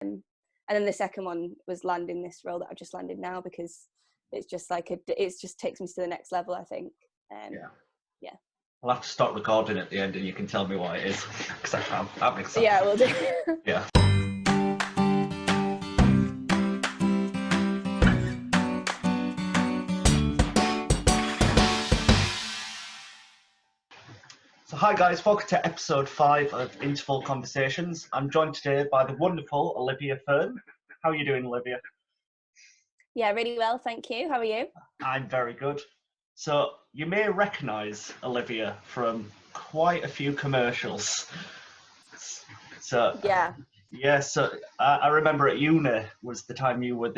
and then the second one was landing this role that I've just landed now, because it's just like it just takes me to the next level, I think. Yeah. I'll have to start recording at the end and you can tell me what it is, because I'm excited. Yeah, we'll do. Yeah. So hi guys, welcome to episode 5 of Interval Conversations. I'm joined today by the wonderful Olivia Fearn. How are you doing, Olivia? Yeah, really well, thank you. How are you? I'm very good. So you may recognise Olivia from quite a few commercials. So so I remember at uni was the time you were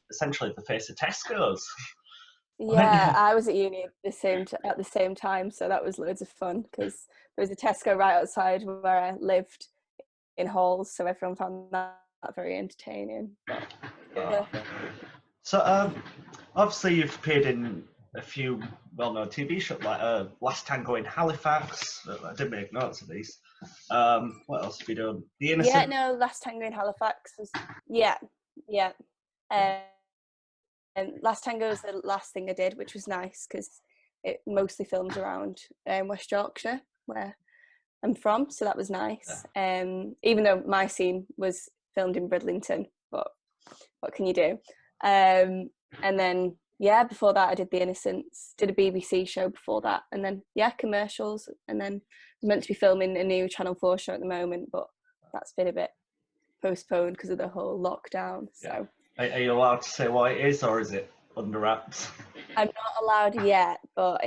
essentially the face of Tesco's. Yeah, I was at uni at the same time, so that was loads of fun, because there was a Tesco right outside where I lived in halls, so everyone found that very entertaining. So obviously you've appeared in a few well-known TV shows, like Last Tango in Halifax. I did make notes of these. What else have you done? The Innocent. Yeah, no, Last Tango in Halifax was and Last Tango was the last thing I did, which was nice because it mostly filmed around West Yorkshire, where I'm from, so that was nice. Even though my scene was filmed in Bridlington, but what can you do? And then before that I did The Innocents, did a BBC show before that, and then commercials, and then I was meant to be filming a new Channel 4 show at the moment, but that's been a bit postponed because of the whole lockdown. So are you allowed to say what it is, or is it under wraps? I'm not allowed yet, but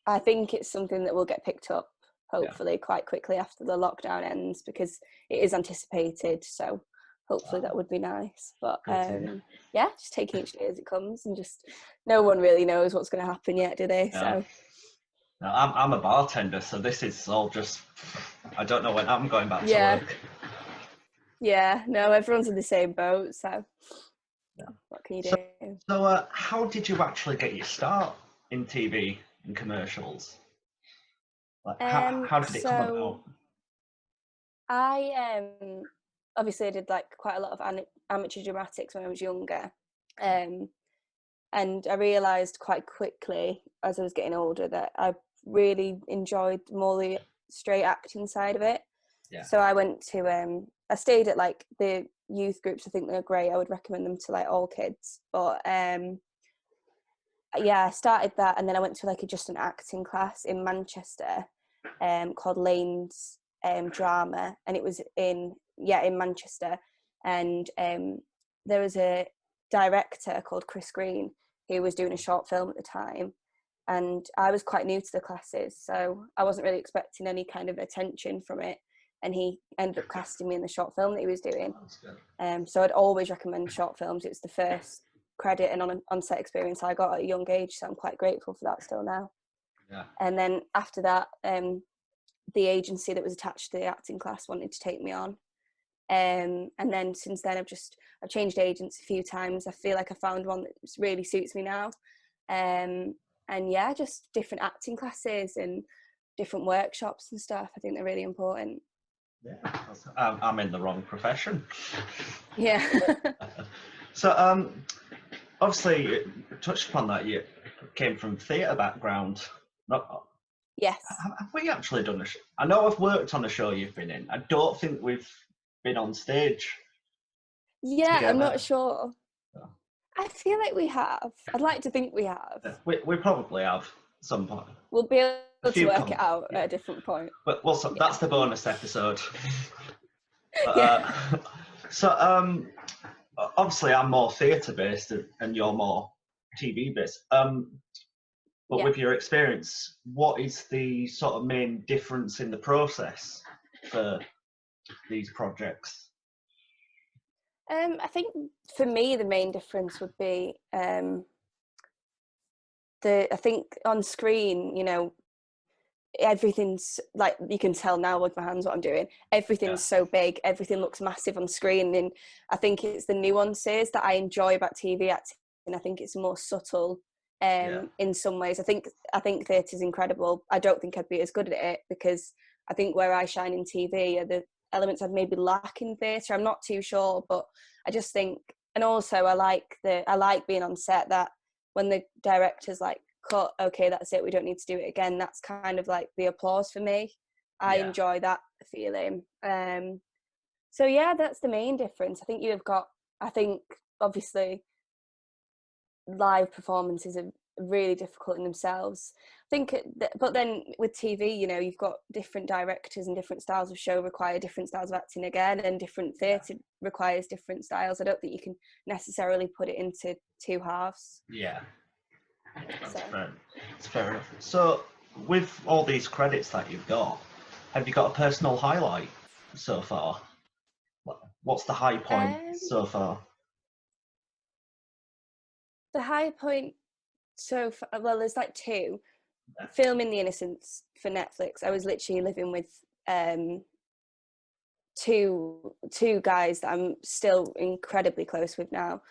I think it's something that will get picked up hopefully quite quickly after the lockdown ends, because it is anticipated, so hopefully that would be nice. But just taking each day as it comes, and just no one really knows what's going to happen yet, do they? So no, I'm a bartender, so this is all just, I don't know when I'm going back to work. Yeah, no, everyone's in the same boat, so what can you do? So how did you actually get your start in TV and commercials? Like, how did it come about? I obviously I did like quite a lot of amateur dramatics when I was younger, and I realised quite quickly as I was getting older that I really enjoyed more the straight acting side of it. So I went to I stayed at like the youth groups. I think they're great. I would recommend them to like all kids. But I started that, and then I went to like just an acting class in Manchester called Lane's Drama, and it was in Manchester, and there was a director called Chris Green who was doing a short film at the time, and I was quite new to the classes, so I wasn't really expecting any kind of attention from it, and he ended up casting me in the short film that he was doing. So I'd always recommend short films. It was the first credit and on-set experience I got at a young age, so I'm quite grateful for that still now. And then after that, the agency that was attached to the acting class wanted to take me on, and then since then I've changed agents a few times. I feel like I found one that really suits me now, and just different acting classes and different workshops and stuff. I think they're really important. I'm in the wrong profession. So obviously you touched upon that you came from theatre background. Yes. Have we actually done a show? I know I've worked on a show you've been in. I don't think we've been on stage. Together. I'm not sure. I feel like we have. I'd like to think we have. We probably have at some point. We'll be able to work it out at a different point. But that's the bonus episode. So obviously I'm more theatre based and you're more TV based. But with your experience, what is the sort of main difference in the process for these projects? I think for me the main difference would be I think on screen, everything's like, you can tell now with my hands what I'm doing. Everything's so big, everything looks massive on screen, and I think it's the nuances that I enjoy about TV acting, and I think it's more subtle in some ways. I think theatre is incredible. I don't think I'd be as good at it, because I think where I shine in TV are the elements I'd maybe lack in theatre. I'm not too sure, but I just think, and also I like being on set, that when the director's like, cut, okay, that's it, we don't need to do it again, that's kind of like the applause for me. I enjoy that feeling. So yeah, that's the main difference. I think obviously live performances are really difficult in themselves. I think, but then with TV, you know, you've got different directors and different styles of show require different styles of acting again, and different theatre requires different styles. I don't think you can necessarily put it into two halves. Yeah, that's fair enough. So, with all these credits that you've got, have you got a personal highlight so far? What's the high point so far? The high point so far, well, there's like two. Filming The Innocents for Netflix, I was literally living with two guys that I'm still incredibly close with now,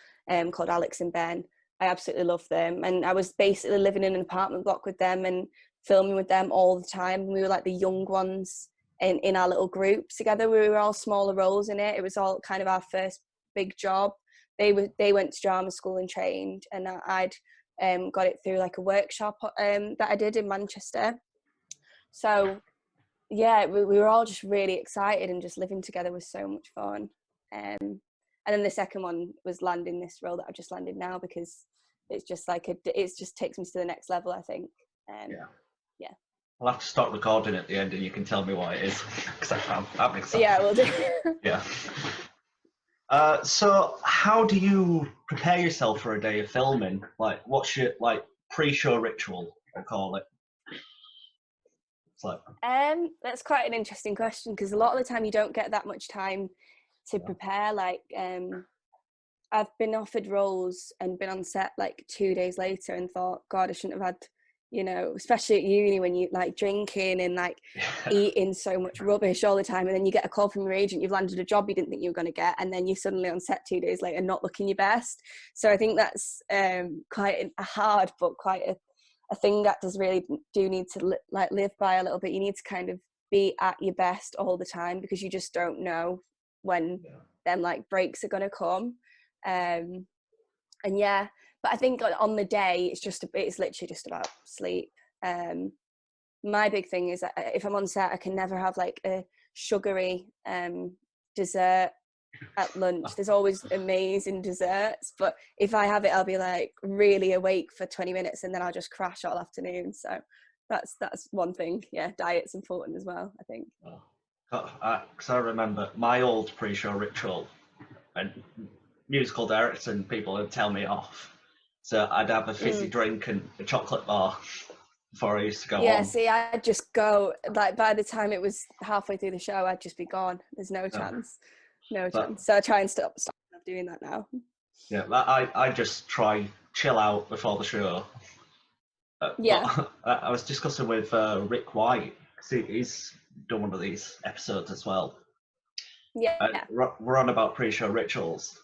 called Alex and Ben. I absolutely love them, and I was basically living in an apartment block with them and filming with them all the time. We were like the young ones in our little groups together. We were all smaller roles in it. It was all kind of our first big job. They went to drama school and trained, and I'd got it through like a workshop that I did in Manchester. So yeah, we were all just really excited, and just living together was so much fun. And then the second one was landing this role that I've just landed now, because it's just like it just takes me to the next level, I think. Yeah. I'll have to stop recording at the end, and you can tell me what it is, because I'm excited. Yeah, we'll do. Yeah. So how do you prepare yourself for a day of filming? Like, what's your pre-show ritual, I call it? It's like, that's quite an interesting question, because a lot of the time you don't get that much time to prepare. Like, I've been offered roles and been on set like 2 days later and thought, God, I shouldn't have had, you know, especially at uni when you like drinking and like eating so much rubbish all the time, and then you get a call from your agent, you've landed a job you didn't think you were going to get, and then you're suddenly on set 2 days later not looking your best. So I think that's quite a hard, but quite a thing that does really do need to live by a little bit. You need to kind of be at your best all the time, because you just don't know when them like breaks are going to come. And yeah, but I think on the day it's literally just about sleep. My big thing is that if I'm on set, I can never have like a sugary dessert at lunch. There's always amazing desserts, but if I have it, I'll be like really awake for 20 minutes and then I'll just crash all afternoon. So that's one thing. Yeah, diet's important as well, I think. Because I remember my old pre-show ritual, and musical directors and people would tell me off. So I'd have a fizzy drink and a chocolate bar before I used to go on. Yeah, see, I'd just go, like, by the time it was halfway through the show, I'd just be gone. There's no chance. So I try and stop doing that now. Yeah, I just try chill out before the show. I was discussing with Rick White, because he's done one of these episodes as well. Yeah. We're on about pre-show rituals.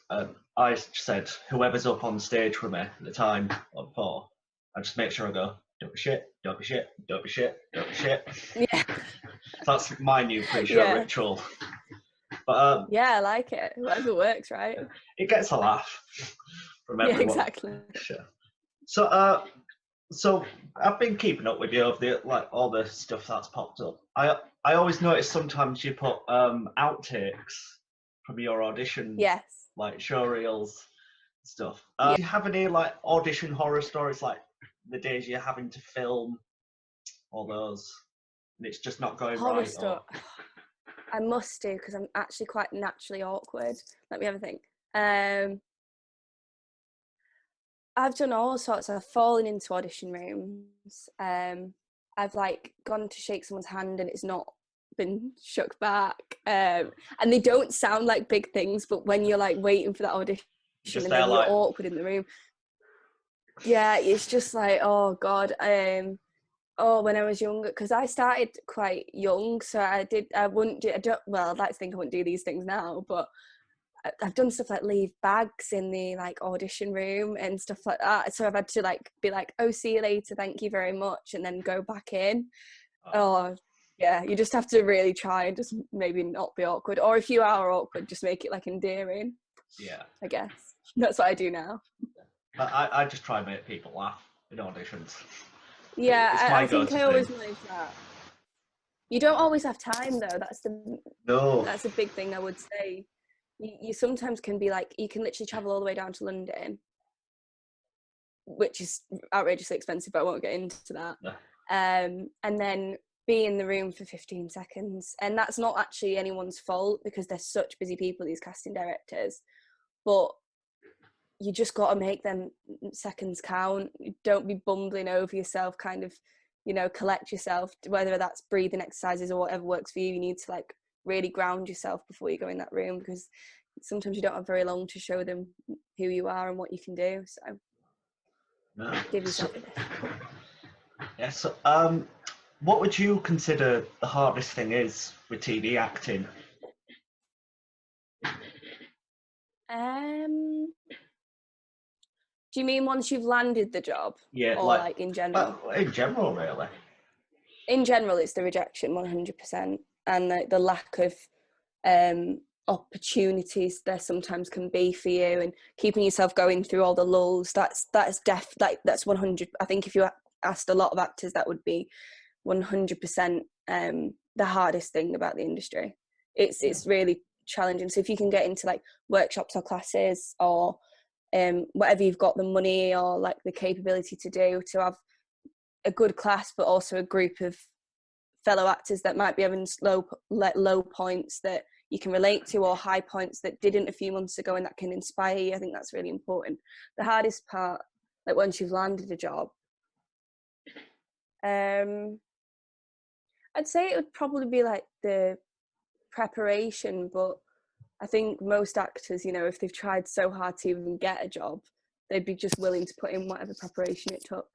I said, whoever's up on stage with me at the time or before, I just make sure I go, don't be shit, don't be shit, don't be shit, don't be shit. Yeah. That's my new pre-show ritual. But yeah, I like it. Whatever works, right? It gets a laugh from everyone. Yeah, exactly. Sure. So I've been keeping up with you of the all the stuff that's popped up. I always notice sometimes you put outtakes from your audition, like show reels stuff. Do you have any like audition horror stories, like the days you're having to film all those and it's just not going horror right? Stuff. I must do, because I'm actually quite naturally awkward. Let me have a think. I've done all sorts. I've fallen into audition rooms. I've like gone to shake someone's hand and it's not been shook back. And they don't sound like big things, but when you're like waiting for that audition and then you're awkward in the room. Yeah, it's just like, oh God. When I was younger, because I started quite young, so I'd like to think I wouldn't do these things now, but I've done stuff like leave bags in the like audition room and stuff like that. So I've had to like be like, oh, see you later, thank you very much, and then go back in. Yeah, you just have to really try and just maybe not be awkward, or if you are awkward, just make it like endearing. Yeah, I guess that's what I do now. I just try and make people laugh in auditions. It's Yeah, my I think go-to I thing. always manage that. You don't always have time though. No. That's a big thing I would say. You sometimes can be like, you can literally travel all the way down to London, which is outrageously expensive, but I won't get into that. No. And then be in the room for 15 seconds. And that's not actually anyone's fault because they're such busy people, these casting directors. But you just got to make them seconds count. Don't be bumbling over yourself, kind of, collect yourself, whether that's breathing exercises or whatever works for you. You need to like really ground yourself before you go in that room, because sometimes you don't have very long to show them who you are and what you can do. So No. give yourself a bit. Yeah, so what would you consider the hardest thing is with TV acting? Do you mean once you've landed the job, Yeah, or like in general? in general, really. In general, it's the rejection, 100%, and the lack of opportunities there sometimes can be for you, and keeping yourself going through all the lulls. That's 100. I think if you asked a lot of actors, that would be 100% the hardest thing about the industry. It's really challenging. So if you can get into like workshops or classes, or whatever you've got the money or like the capability to do, to have a good class, but also a group of fellow actors that might be having low points that you can relate to, or high points that didn't a few months ago, and that can inspire you. I think that's really important. The hardest part, like once you've landed a job, I'd say it would probably be like the preparation, but I think most actors, if they've tried so hard to even get a job, they'd be just willing to put in whatever preparation it took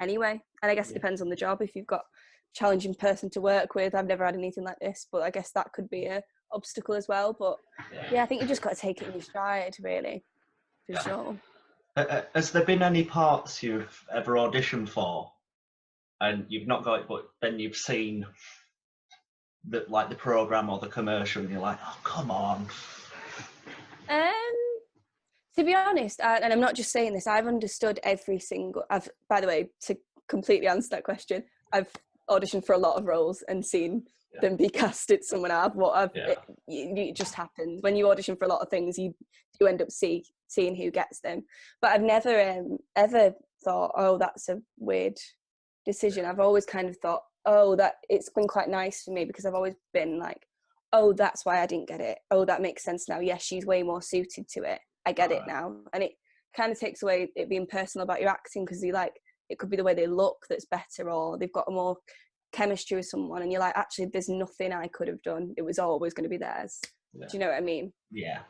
anyway. And I guess it depends on the job. If you've got a challenging person to work with, I've never had anything like this, but I guess that could be a obstacle as well. But yeah, I think you just got to take it in your stride, really, for sure. Has there been any parts you've ever auditioned for and you've not got it, but then you've seen the program or the commercial, and you're like, oh, come on. To be honest, and I'm not just saying this, I've understood every single. By the way, to completely answer that question, I've auditioned for a lot of roles and seen them be cast at someone else. It just happens when you audition for a lot of things. You end up seeing who gets them. But I've never ever thought, oh, that's a weird decision. I've always kind of thought, oh, that it's been quite nice for me, because I've always been like, oh, that's why I didn't get it. Oh, that makes sense now. Yes, she's way more suited to it. I get it now. And it kind of takes away it being personal about your acting, because you like, it could be the way they look that's better, or they've got a more chemistry with someone, and you're like, actually, there's nothing I could have done. It was always going to be theirs. Do you know what I mean? Yeah.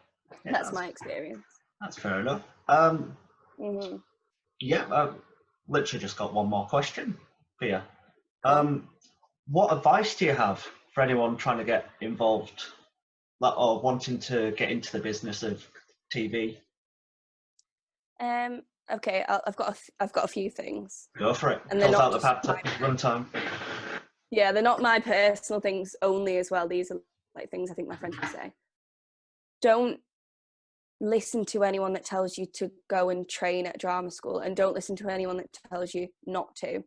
That's my experience. That's fair enough. Mm-hmm. Yeah, I've literally just got one more question for you. Cool. What advice do you have for anyone trying to get involved, or wanting to get into the business of TV? Okay, I've got a few things. Go for it. And Fills out the runtime. Yeah, they're not my personal things only as well. These are like things I think my friends would say. Don't listen to anyone that tells you to go and train at drama school, and don't listen to anyone that tells you not to.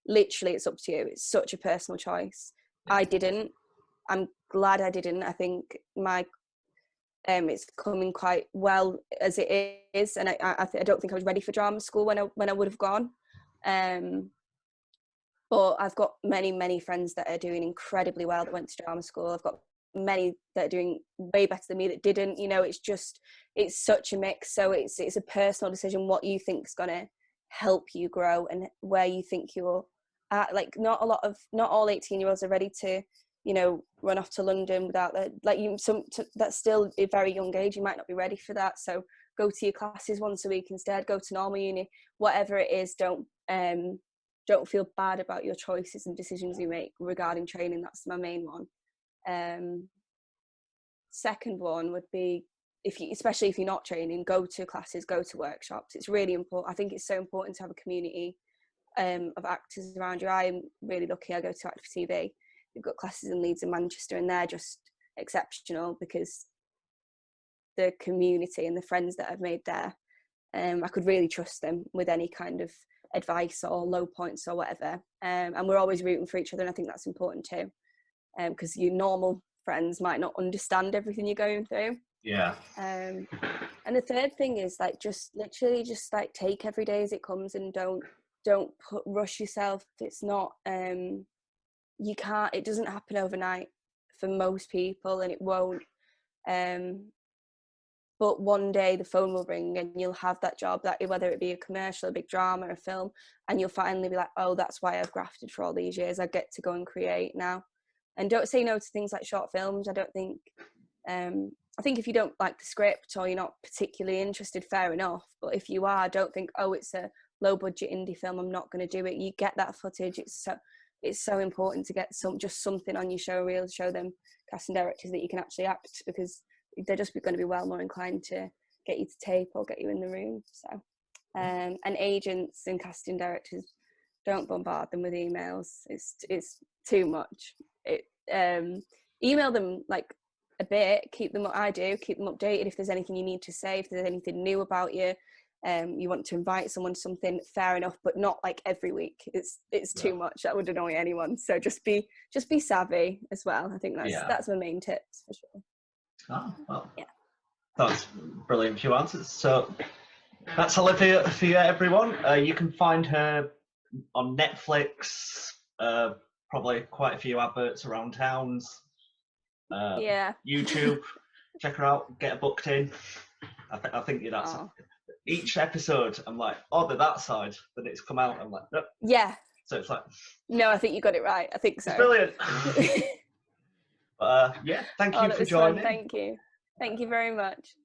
Literally, it's up to you. It's such a personal choice. I didn't. I'm glad I didn't. I think my it's coming quite well as it is, and I don't think I was ready for drama school when I would have gone. But I've got many friends that are doing incredibly well that went to drama school. I've got many that are doing way better than me that didn't. It's such a mix. So it's a personal decision what you think is going to help you grow, and where you think you're at. Like not all 18-year-olds are ready to run off to London without that. Like that's still a very young age. You might not be ready for that. So go to your classes once a week instead. Go to normal uni, whatever it is. Don't feel bad about your choices and decisions you make regarding training. That's my main one. Second one would be, especially if you're not training, go to classes, go to workshops. It's really important. I think it's so important to have a community of actors around you. I am really lucky. I go to Active TV, we've got classes in Leeds and Manchester, and they're just exceptional because the community and the friends that I've made there, I could really trust them with any kind of advice or low points or whatever. And we're always rooting for each other, and I think that's important too, because your normal friends might not understand everything you're going through. Yeah. And the third thing is like just literally just like take every day as it comes, and don't rush yourself. It's not you can't, it doesn't happen overnight for most people, and it won't. But one day the phone will ring and you'll have that job, that whether it be a commercial, a big drama, a film, and you'll finally be like, oh, that's why I've grafted for all these years. I get to go and create now. And don't say no to things like short films. I don't think, I think if you don't like the script or you're not particularly interested, fair enough. But if you are, don't think, oh, it's a low budget indie film, I'm not going to do it. You get that footage. It's so important to get just something on your show reel, show them casting directors that you can actually act, because they're just going to be well more inclined to get you to tape or get you in the room. So, and agents and casting directors, don't bombard them with emails. It's too much. Email them like a bit. Keep them updated if there's anything you need to say, if there's anything new about you. You want to invite someone to something, fair enough, but not like every week. It's too much. That would annoy anyone. So just be savvy as well. I think that's my main tips for sure. Oh, well, yeah, that's brilliant few answers. So that's Olivia Fearn, everyone. You can find her on Netflix, probably quite a few adverts around towns. YouTube, check her out, get her booked in. I think that's each episode. I'm like, oh, they're that side. Then it's come out. I'm like, nope. Yeah. So it's like, no, I think you got it right. I think so. It's brilliant. But yeah, thank you for joining. Fun. Thank you very much.